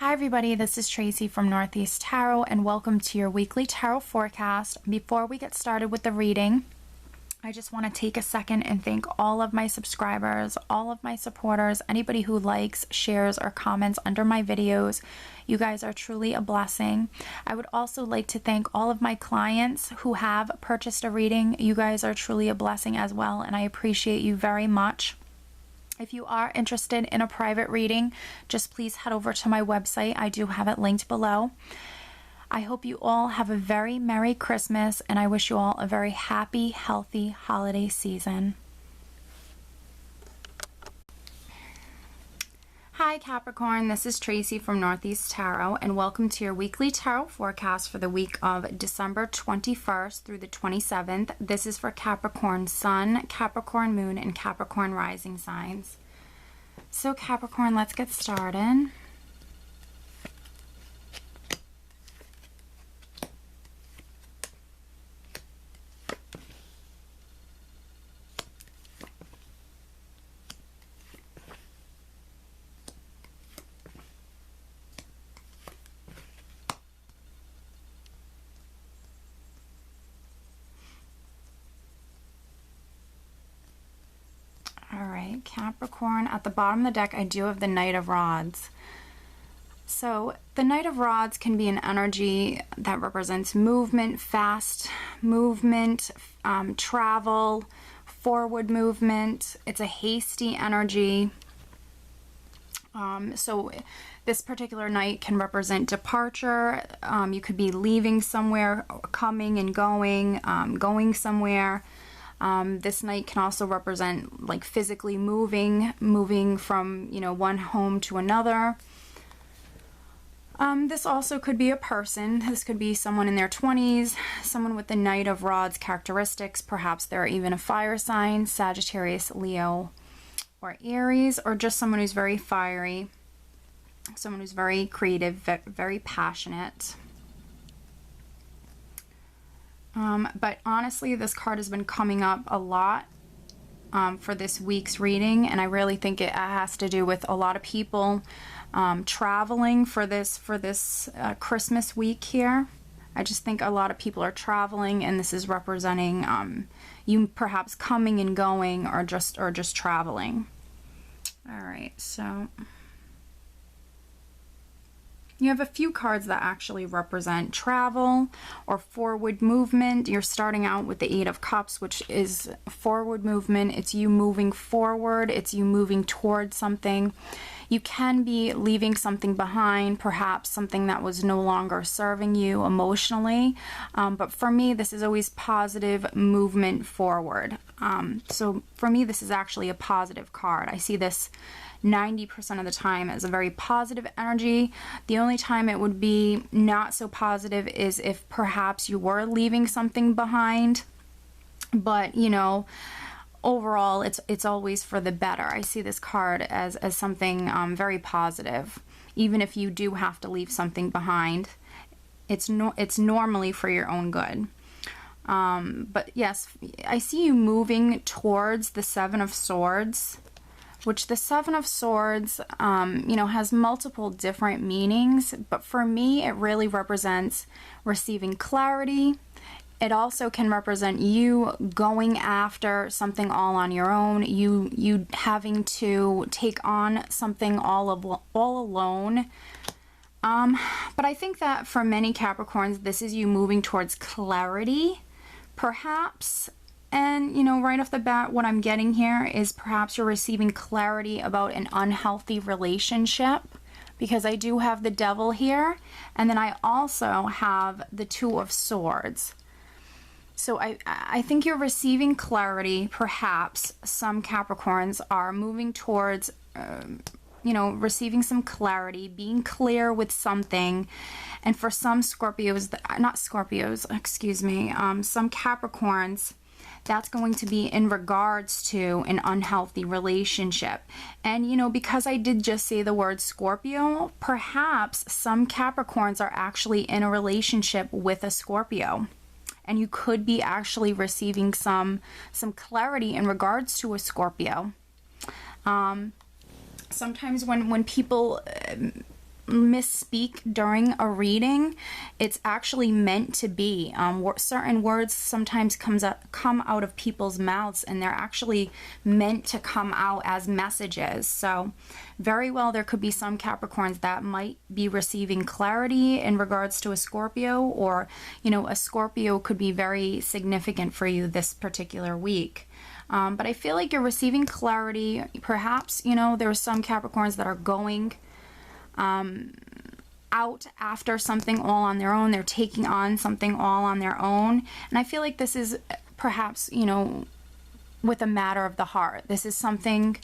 Hi everybody, this is Tracy from Northeast Tarot and welcome to your weekly tarot forecast. Before we get started with the reading, I just want to take a second and thank all of my subscribers, all of my supporters, anybody who likes, shares, or comments under my videos. You guys are truly a blessing. I would also like to thank all of my clients who have purchased a reading. You guys are truly a blessing as well, and I appreciate you very much. If you are interested in a private reading, just please head over to my website. I do have it linked below. I hope you all have a very Merry Christmas, and I wish you all a very happy, healthy holiday season. Hi Capricorn, this is Tracy from Northeast Tarot, and welcome to your weekly tarot forecast for the week of December 21st through the 27th. This is for Capricorn Sun, Capricorn Moon, and Capricorn Rising signs. So Capricorn, let's get started. Alright, Capricorn, at the bottom of the deck I do have the Knight of Rods. So the Knight of Rods can be an energy that represents movement, fast movement, travel, forward movement. It's a hasty energy. So this particular Knight can represent departure. You could be leaving somewhere, coming and going, going somewhere. This Knight can also represent like physically moving from, one home to another. This also could be a person. This could be someone in their 20s, someone with the Knight of Rods characteristics. Perhaps they're even a fire sign, Sagittarius, Leo, or Aries, or just someone who's very fiery, someone who's very creative, very passionate. But honestly, this card has been coming up a lot for this week's reading, and I really think it has to do with a lot of people traveling for this Christmas week here. I just think a lot of people are traveling, and this is representing you perhaps coming and going, or just traveling. All right, so you have a few cards that actually represent travel or forward movement. You're starting out with the Eight of Cups, which is forward movement. It's you moving forward. It's you moving towards something. You can be leaving something behind, perhaps something that was no longer serving you emotionally. But for me, this is always positive movement forward. So for me, this is actually a positive card. I see this 90% of the time as a very positive energy. The only time it would be not so positive is if perhaps you were leaving something behind. But, overall, it's always for the better. I see this card as something very positive. Even if you do have to leave something behind, it's normally for your own good. But yes, I see you moving towards the Seven of Swords, which the Seven of Swords, has multiple different meanings, but for me, it really represents receiving clarity. It also can represent you going after something all on your own, you having to take on something all alone. But I think that for many Capricorns, this is you moving towards clarity, perhaps. And, right off the bat, what I'm getting here is perhaps you're receiving clarity about an unhealthy relationship, because I do have the Devil here, and then I also have the Two of Swords. So I think you're receiving clarity. Perhaps some Capricorns are moving towards, receiving some clarity, being clear with something. And for some Scorpios, some Capricorns, that's going to be in regards to an unhealthy relationship. And, because I did just say the word Scorpio, perhaps some Capricorns are actually in a relationship with a Scorpio. And you could be actually receiving some clarity in regards to a Scorpio. Sometimes when people misspeak during a reading, it's actually meant to be. Certain words sometimes come out of people's mouths, and they're actually meant to come out as messages. So very well, there could be some Capricorns that might be receiving clarity in regards to a Scorpio, or, you know, a Scorpio could be very significant for you this particular week. But I feel like you're receiving clarity. Perhaps, you know, there are some Capricorns that are going out after something all on their own. They're taking on something all on their own. And I feel like this is perhaps, you know, with a matter of the heart. This is something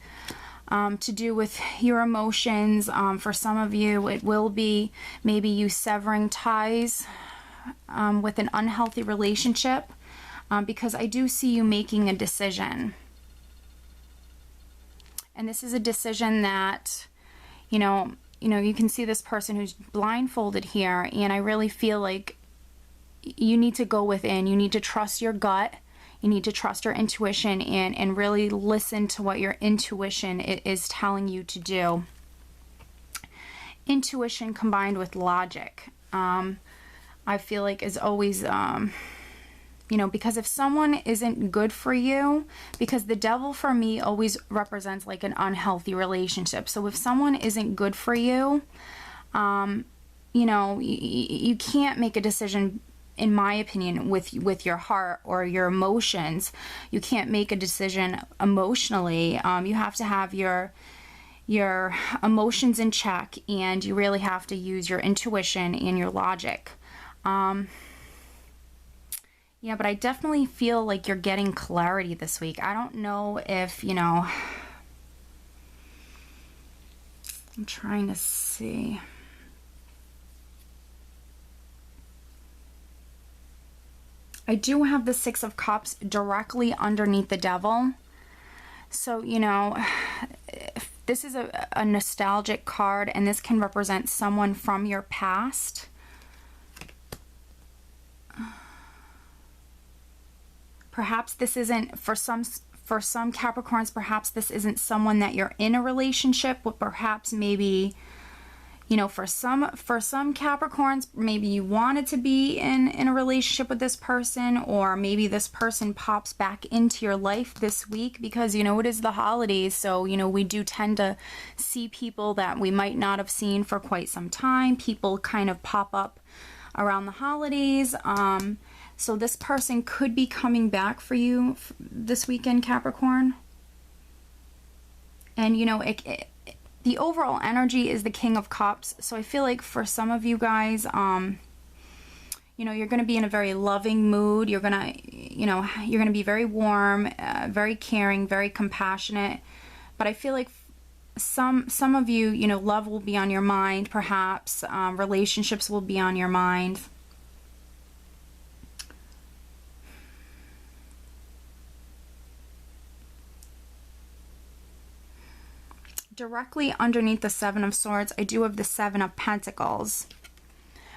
to do with your emotions. For some of you, it will be maybe you severing ties with an unhealthy relationship, because I do see you making a decision. And this is a decision that, you know, you can see this person who's blindfolded here, and I really feel like you need to go within. You need to trust your gut. You need to trust your intuition, and really listen to what your intuition is telling you to do. Intuition combined with logic, I feel like is always, you know, because if someone isn't good for you, because the devil for me always represents like an unhealthy relationship. So if someone isn't good for you, you know, you can't make a decision, in my opinion, with your heart or your emotions. You can't make a decision emotionally. You have to have your emotions in check, and you really have to use your intuition and your logic. Yeah, but I definitely feel like you're getting clarity this week. I don't know if, you know, I'm trying to see. I do have the Six of Cups directly underneath the Devil. So, you know, this is a nostalgic card, and this can represent someone from your past. Perhaps this isn't, for some Capricorns, perhaps this isn't someone that you're in a relationship with. Perhaps maybe, you know, for some Capricorns, maybe you wanted to be in a relationship with this person, or maybe this person pops back into your life this week because, you know, it is the holidays. So, you know, we do tend to see people that we might not have seen for quite some time. People kind of pop up around the holidays. So this person could be coming back for you this weekend, Capricorn. And, you know, the overall energy is the King of Cups. So I feel like for some of you guys, you know, you're going to be in a very loving mood. You're going to, you know, you're going to be very warm, very caring, very compassionate. But I feel like some of you, you know, love will be on your mind, perhaps. Relationships will be on your mind. Directly underneath the Seven of Swords, I do have the Seven of Pentacles,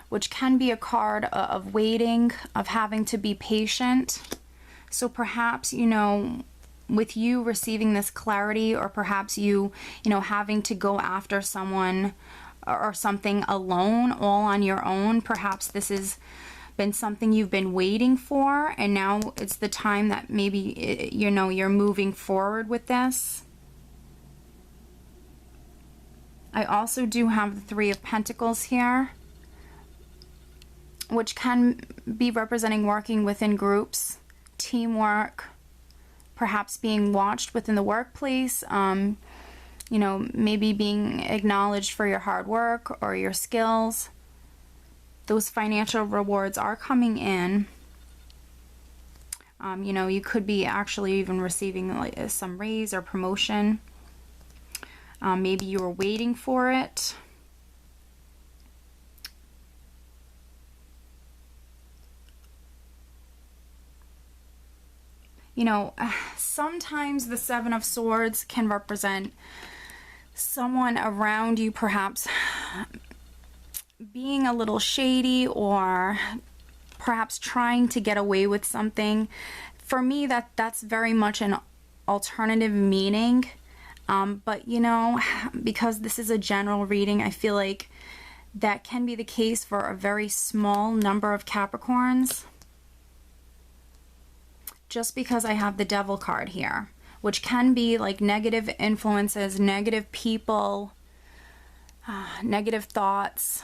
which can be a card of waiting, of having to be patient. So perhaps, you know, with you receiving this clarity, or perhaps you know, having to go after someone or something alone, all on your own, perhaps this has been something you've been waiting for, and now it's the time that maybe, you know, you're moving forward with this. I also do have the Three of Pentacles here, which can be representing working within groups, teamwork, perhaps being watched within the workplace, you know, maybe being acknowledged for your hard work or your skills. Those financial rewards are coming in. You know, you could be actually even receiving like some raise or promotion. Maybe you were waiting for it. You know, sometimes the Seven of Swords can represent someone around you perhaps being a little shady, or perhaps trying to get away with something. For me, that's very much an alternative meaning. But you know, because this is a general reading, I feel like that can be the case for a very small number of Capricorns. Just because I have the Devil card here, which can be like negative influences, negative people, negative thoughts.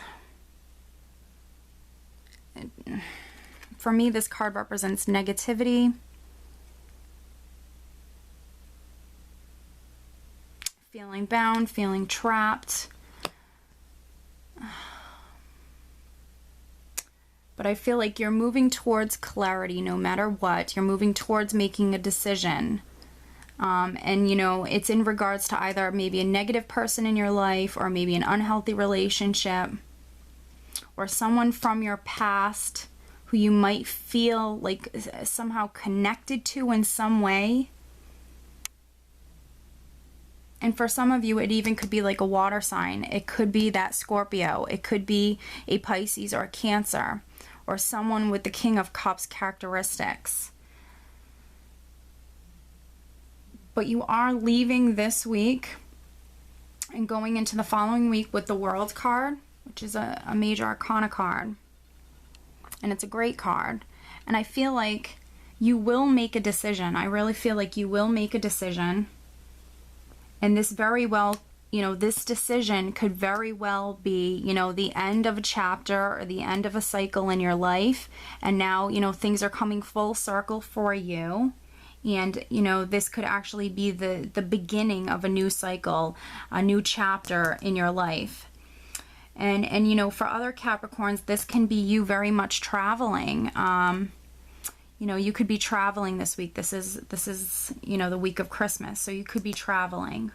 For me, this card represents negativity, feeling bound, feeling trapped. But I feel like you're moving towards clarity no matter what. You're moving towards making a decision. And, you know, it's in regards to either maybe a negative person in your life or maybe an unhealthy relationship or someone from your past who you might feel like somehow connected to in some way. And for some of you, it even could be like a water sign. It could be that Scorpio. It could be a Pisces or a Cancer, or someone with the King of Cups characteristics. But you are leaving this week and going into the following week with the World card, which is a major arcana card. And it's a great card. And I feel like you will make a decision. I really feel like you will make a decision. And this very well, you know, this decision could very well be, you know, the end of a chapter or the end of a cycle in your life. And now, you know, things are coming full circle for you. And, you know, this could actually be the beginning of a new cycle, a new chapter in your life. And you know, for other Capricorns, this can be you very much traveling. You know, you could be traveling this week. This is, you know, the week of Christmas. So you could be traveling.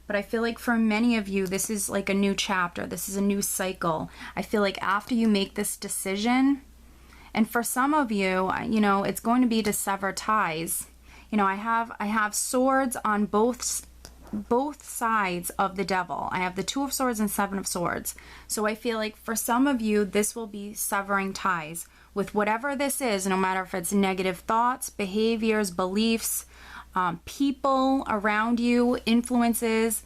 But I feel like for many of you, this is like a new chapter. This is a new cycle. I feel like after you make this decision, and for some of you, you know, it's going to be to sever ties. You know, I have swords on both sides of the Devil. I have the Two of Swords and Seven of Swords. So I feel like for some of you, this will be severing ties with whatever this is, no matter if it's negative thoughts, behaviors, beliefs, people around you, influences,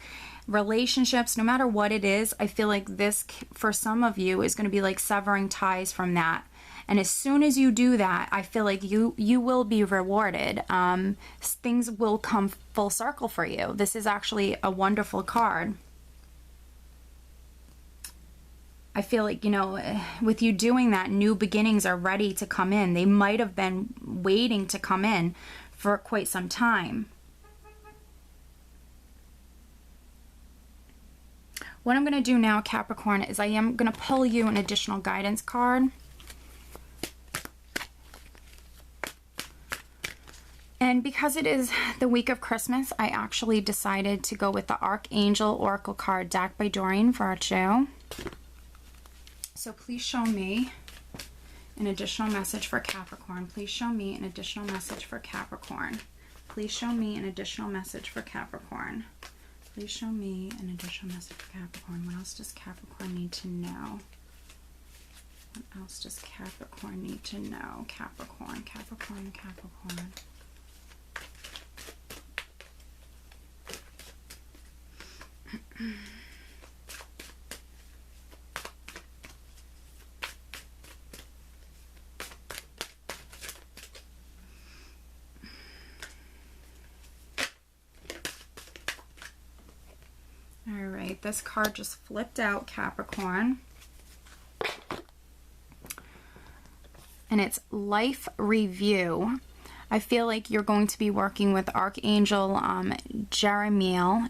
relationships, no matter what it is. I feel like this, for some of you, is going to be like severing ties from that. And as soon as you do that, I feel like you will be rewarded. Things will come full circle for you. This is actually a wonderful card. I feel like, you know, with you doing that, new beginnings are ready to come in. They might have been waiting to come in for quite some time. What I'm going to do now, Capricorn, is I am going to pull you an additional guidance card. And because it is the week of Christmas, I actually decided to go with the Archangel Oracle card deck by Doreen Virtue. So please show me an additional message for Capricorn. Please show me an additional message for Capricorn. Please show me an additional message for Capricorn. Please show me an additional message for Capricorn. What else does Capricorn need to know? What else does Capricorn need to know? Capricorn, Capricorn, Capricorn. All right, this card just flipped out, Capricorn. And it's Life Review. I feel like you're going to be working with Archangel Jeremiel.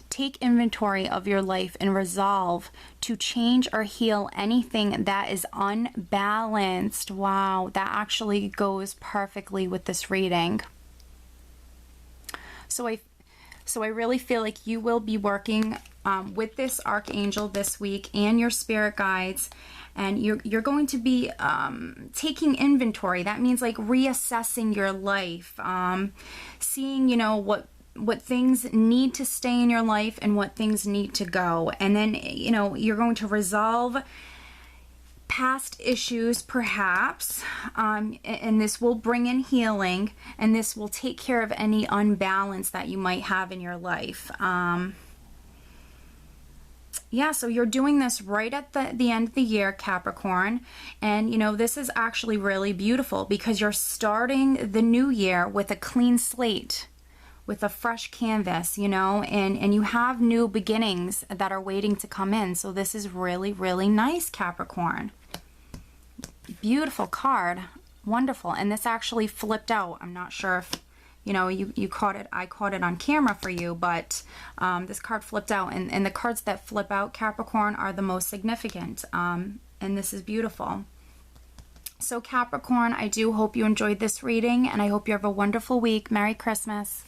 Take inventory of your life and resolve to change or heal anything that is unbalanced. Wow, that actually goes perfectly with this reading. So I really feel like you will be working with this Archangel this week and your spirit guides. And you're going to be taking inventory. That means like reassessing your life, seeing, you know, what things need to stay in your life and what things need to go. And then, you know, you're going to resolve past issues perhaps, and this will bring in healing, and this will take care of any unbalance that you might have in your life. Yeah, so you're doing this right at the end of the year, Capricorn. And, you know, this is actually really beautiful because you're starting the new year with a clean slate, with a fresh canvas, you know, and you have new beginnings that are waiting to come in. So this is really, really nice, Capricorn. Beautiful card. Wonderful. And this actually flipped out. I'm not sure if, you know, you caught it. I caught it on camera for you, but this card flipped out. And the cards that flip out, Capricorn, are the most significant. And this is beautiful. So Capricorn, I do hope you enjoyed this reading, and I hope you have a wonderful week. Merry Christmas.